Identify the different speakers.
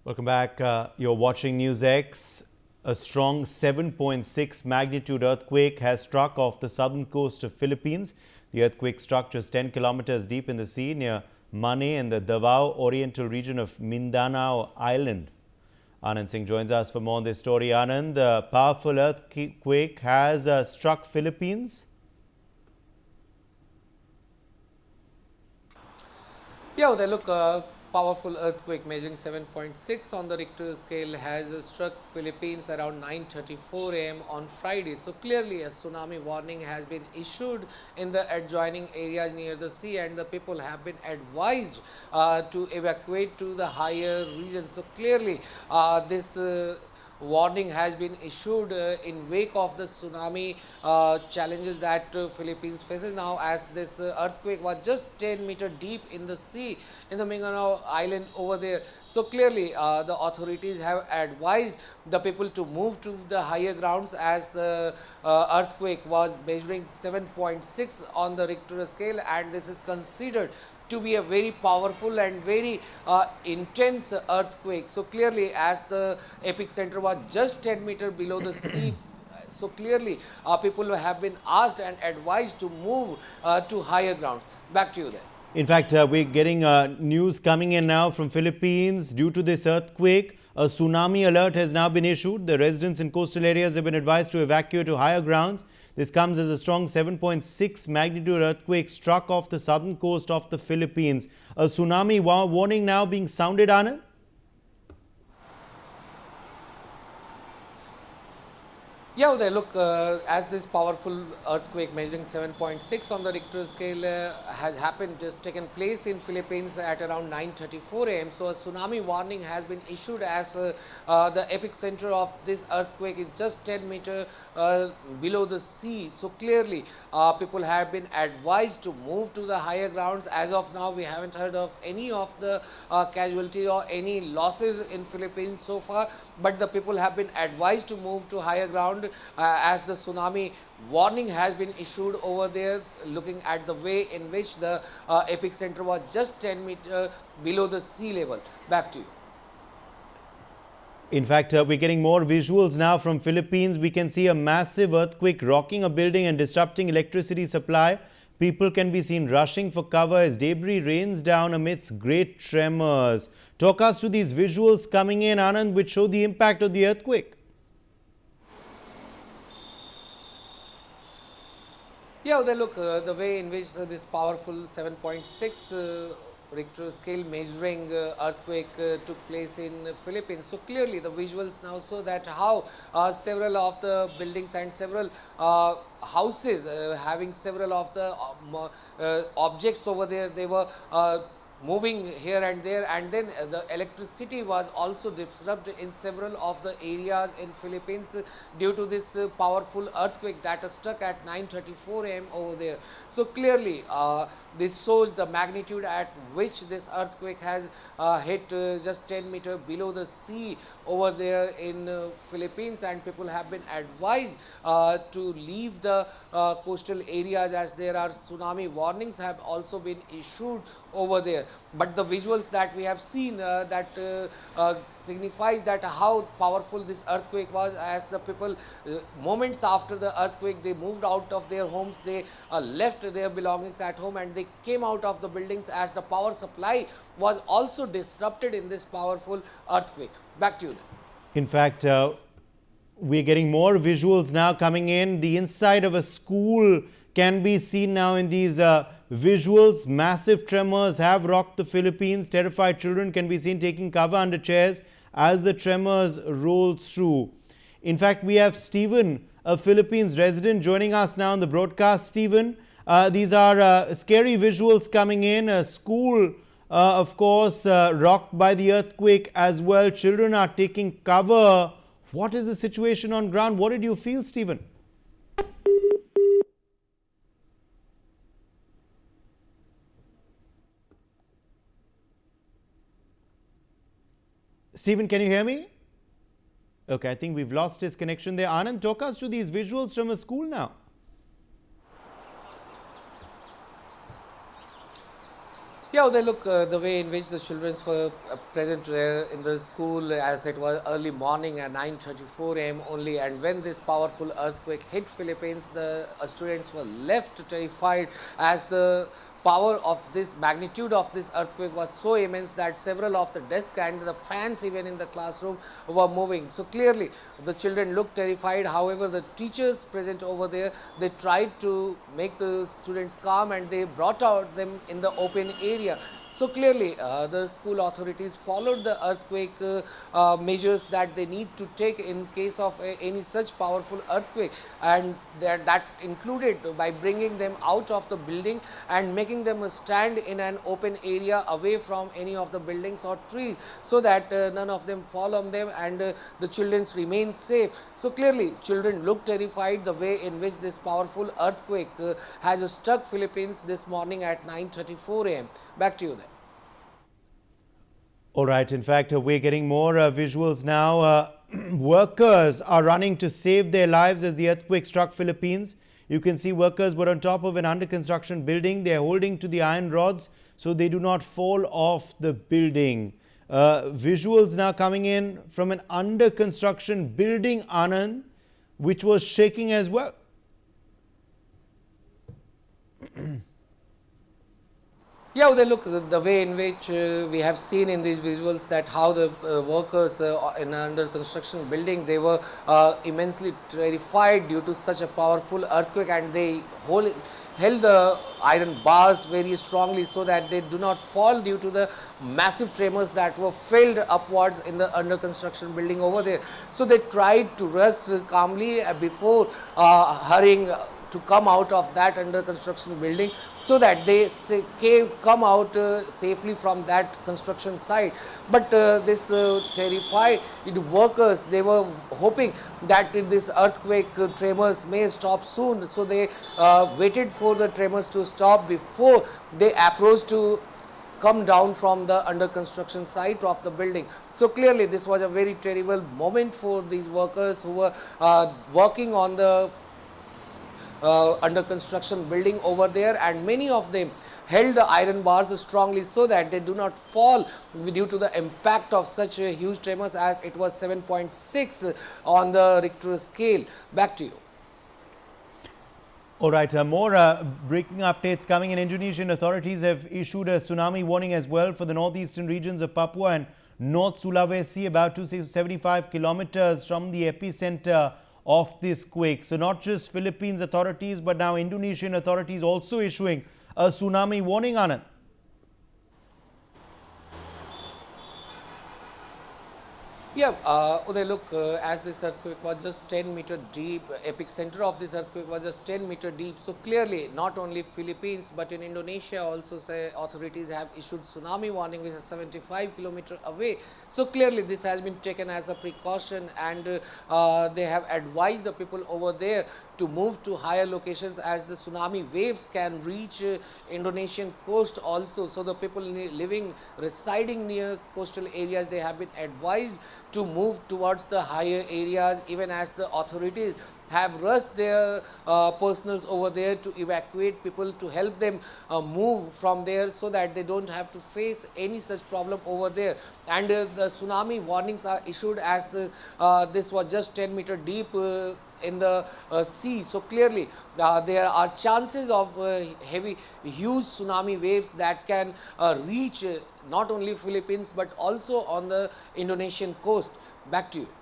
Speaker 1: Welcome back. You're watching NewsX. A strong 7.6 magnitude earthquake has struck off the southern coast of Philippines. The earthquake struck just 10 kilometers deep in the sea near Manay in the Davao Oriental region of Mindanao Island. Anand Singh joins us for more on this story. Anand, the powerful earthquake has struck Philippines.
Speaker 2: Yeah, they look powerful earthquake measuring 7.6 on the Richter scale has struck Philippines around 9:34 a.m. on Friday. So clearly a tsunami warning has been issued in the adjoining areas near the sea, and the people have been advised to evacuate to the higher regions. So clearly this warning has been issued in wake of the tsunami challenges that Philippines faces now, as this earthquake was just 10-meter deep in the sea in the Mindanao Island over there. So clearly the authorities have advised the people to move to the higher grounds, as the earthquake was measuring 7.6 on the Richter scale, and this is considered to be a very powerful and very intense earthquake. So clearly, as the epicenter was just 10 meters below the sea, so clearly people have been asked and advised to move to higher grounds. Back to you there.
Speaker 1: In fact, we're getting news coming in now from Philippines. Due to this earthquake, a tsunami alert has now been issued. The residents in coastal areas have been advised to evacuate to higher grounds. This comes as a strong 7.6 magnitude earthquake struck off the southern coast of the Philippines. A tsunami warning now being sounded, Anand?
Speaker 2: Yeah, they look, as this powerful earthquake measuring 7.6 on the Richter scale has happened, just taken place in Philippines at around 9:34 a.m. So a tsunami warning has been issued, as the epicenter of this earthquake is just 10 meters below the sea. So clearly people have been advised to move to the higher grounds. As of now, we haven't heard of any of the casualty or any losses in Philippines so far, but the people have been advised to move to higher ground as the tsunami warning has been issued over there, looking at the way in which the epicenter was just 10 meters below the sea level. Back to you.
Speaker 1: In fact, we're getting more visuals now from Philippines. We can see a massive earthquake rocking a building and disrupting electricity supply. People can be seen rushing for cover as debris rains down amidst great tremors. Talk us through these visuals coming in, Anand, which show the impact of the earthquake.
Speaker 2: Yeah, they look the way in which this powerful 7.6 Richter scale measuring earthquake took place in Philippines. So clearly the visuals now show that how several of the buildings and several houses having several of the objects over there, they were moving here and there, and then the electricity was also disrupted in several of the areas in Philippines due to this powerful earthquake that struck at 9:34 a.m. over there. So clearly this shows the magnitude at which this earthquake has hit just 10 meters below the sea over there in Philippines, and people have been advised to leave the coastal areas, as there are tsunami warnings have also been issued over there. But the visuals that we have seen that signifies that how powerful this earthquake was, as the people moments after the earthquake, they moved out of their homes, they left their belongings at home, and they came out of the buildings, as the power supply was also disrupted in this powerful earthquake. Back to you then.
Speaker 1: In fact, we're getting more visuals now coming in. The inside of a school can be seen now in these visuals. Massive tremors have rocked the Philippines. Terrified children can be seen taking cover under chairs as the tremors roll through. In fact, we have Stephen, a Philippines resident, joining us now on the broadcast. Stephen, these are scary visuals coming in. A school, of course, rocked by the earthquake as well. Children are taking cover. What is the situation on ground? What did you feel, Stephen? Stephen, can you hear me? Okay, I think we've lost his connection there. Anand, talk us through these visuals from a school now.
Speaker 2: Yeah, they look the way in which the children were present in the school as it was early morning at 9:34 a.m. only, and when this powerful earthquake hit Philippines, the students were left terrified as the power of this magnitude of this earthquake was so immense that several of the desks and the fans even in the classroom were moving. So clearly the children looked terrified. However, the teachers present over there, they tried to make the students calm and they brought out them in the open area. So clearly the school authorities followed the earthquake measures that they need to take in case of any such powerful earthquake, and that included by bringing them out of the building and making them stand in an open area away from any of the buildings or trees, so that none of them fall on them and the children remain safe. So clearly children look terrified the way in which this powerful earthquake has struck Philippines this morning at 9:34 a.m. Back to you then.
Speaker 1: All right. In fact, we're getting more visuals now. Workers are running to save their lives as the earthquake struck Philippines. You can see workers were on top of an under construction building. They're holding to the iron rods so they do not fall off the building. Visuals now coming in from an under construction building, Anand, which was shaking as well.
Speaker 2: Yeah, they look the way in which we have seen in these visuals that how the workers in under construction building, they were immensely terrified due to such a powerful earthquake, and they held the iron bars very strongly so that they do not fall due to the massive tremors that were filled upwards in the under construction building over there. So they tried to rest calmly before hurrying to come out of that under construction building, so that they come out safely from that construction site. But this terrified workers, they were hoping that this earthquake tremors may stop soon, so they waited for the tremors to stop before they approached to come down from the under construction site of the building. So clearly this was a very terrible moment for these workers who were working on the under construction building over there, and many of them held the iron bars strongly so that they do not fall due to the impact of such a huge tremors, as it was 7.6 on the Richter scale. Back to you.
Speaker 1: All right, more breaking updates coming in. Indonesian authorities have issued a tsunami warning as well for the northeastern regions of Papua and North Sulawesi, about 275 kilometers from the epicenter of this quake. So not just Philippines authorities, but now Indonesian authorities also issuing a tsunami warning, Anand.
Speaker 2: Yeah, look, as this earthquake was just 10-meter deep, epicenter of this earthquake was just 10-meter deep. So clearly, not only Philippines, but in Indonesia also, say, authorities have issued tsunami warning, which is 75 kilometers away. So clearly, this has been taken as a precaution, and they have advised the people over there to move to higher locations, as the tsunami waves can reach Indonesian coast also. So the people residing near coastal areas, they have been advised to move towards the higher areas, even as the authorities have rushed their personals over there to evacuate people, to help them move from there so that they don't have to face any such problem over there. And the tsunami warnings are issued as this was just 10-meter deep in the sea. So clearly there are chances of huge tsunami waves that can reach not only Philippines but also on the Indonesian coast. Back to you.